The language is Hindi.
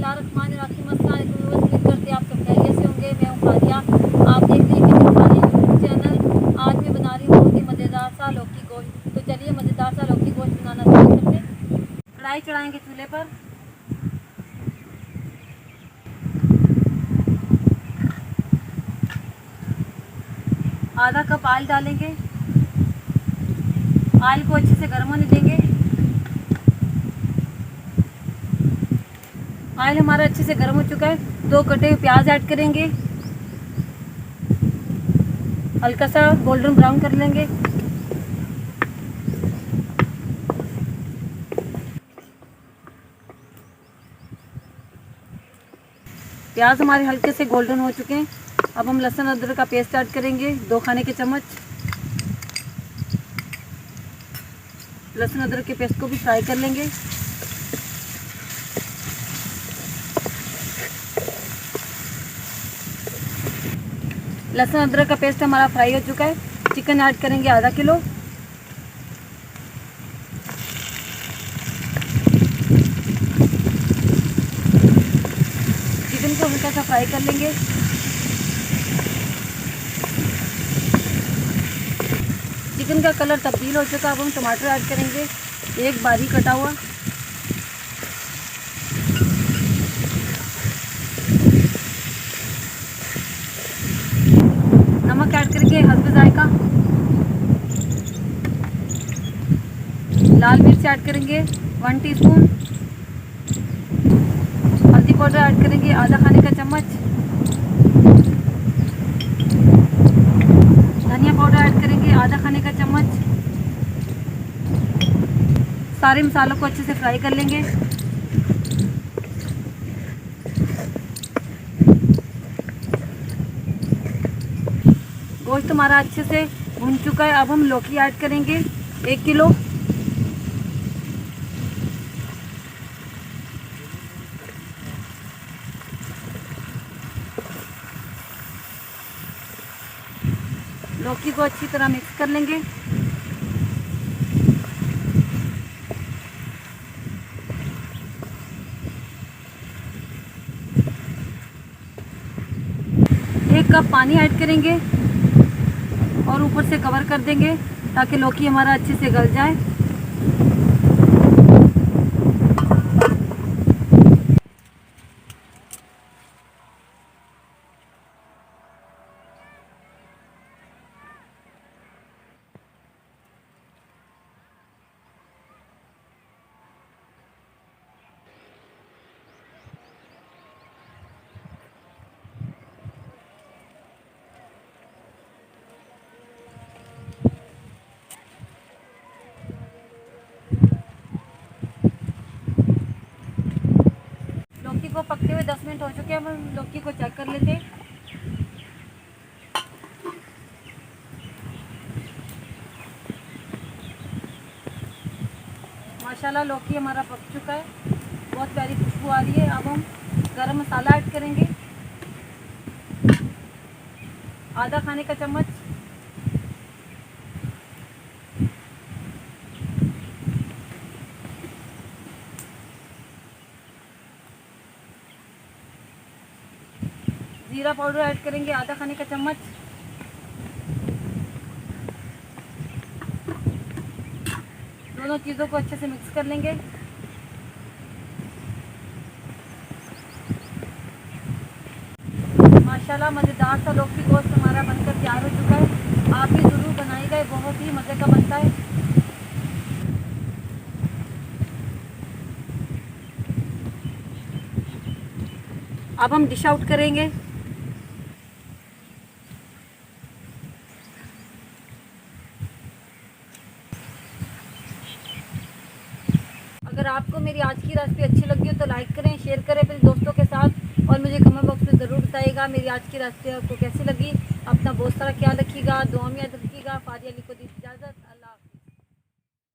उम्मीद करते आप सब खैरियत से होंगे। मैं हूँ फारिया, आप देख रहे हैं हमारे यूट्यूब चैनल। आज मैं बना रही हूँ बहुत ही मज़ेदार सा लौकी गोश्त। तो चलिए मज़ेदार सा लौकी गोश्त बनाना स्टार्ट करते हैं। कढ़ाई चढ़ाएंगे चूल्हे पर। आधा कप ऑयल डालेंगे। ऑयल को अच्छे से गर्म होने देंगे। ऑयल हमारा अच्छे से गर्म हो चुका है। 2 कटे हुए प्याज ऐड करेंगे। हल्का सा गोल्डन ब्राउन कर लेंगे। प्याज हमारे हल्के से गोल्डन हो चुके हैं। अब हम लहसुन अदरक का पेस्ट ऐड करेंगे, 2 खाने के चम्मच। लहसुन अदरक के पेस्ट को भी फ्राई कर लेंगे। लहसुन अदरक का पेस्ट हमारा फ्राई हो चुका है। चिकन ऐड करेंगे आधा किलो। चिकन को हल्का सा फ्राई कर लेंगे। चिकन का कलर तब्दील हो चुका है। अब हम टमाटर ऐड करेंगे, 1 बारीक कटा हुआ। नमक ऐड करेंगे हस्ब जायका। लाल मिर्च ऐड करेंगे 1 टीस्पून। हल्दी पाउडर ऐड करेंगे आधा खाने का चम्मच। धनिया पाउडर ऐड करेंगे आधा खाने का चम्मच। सारे मसालों को अच्छे से फ्राई कर लेंगे। गोश्त हमारा अच्छे से भुन चुका है। अब हम लौकी ऐड करेंगे 1 किलो। लौकी को अच्छी तरह मिक्स कर लेंगे। एक कप पानी ऐड करेंगे और ऊपर से कवर कर देंगे ताकि लौकी हमारा अच्छे से गल जाए। लौकी को पकते हुए 10 मिनट हो चुके हैं। हम लौकी को चेक कर लेते हैं। माशाल्लाह लौकी हमारा पक चुका है, बहुत प्यारी खुशबू आ रही है। अब हम गरम मसाला ऐड करेंगे आधा खाने का चम्मच। जीरा पाउडर ऐड करेंगे आधा खाने का चम्मच। दोनों चीज़ों को अच्छे से मिक्स कर लेंगे। माशाल्लाह मज़ेदार सा लौकी गोश्त हमारा बनकर तैयार हो चुका है। आप भी ज़रूर बनाइएगा, बहुत ही मज़े का बनता है। अब हम डिश आउट करेंगे। अगर आपको मेरी आज की रेसिपी अच्छी लगी हो तो लाइक करें, शेयर करें अपने दोस्तों के साथ और मुझे कमेंट बॉक्स में ज़रूर बताइएगा मेरी आज की रेसिपी आपको कैसी लगी। अपना बहुत सारा ख्याल रखिएगा, दुआ में याद रखिएगा। फारिया अली को दी।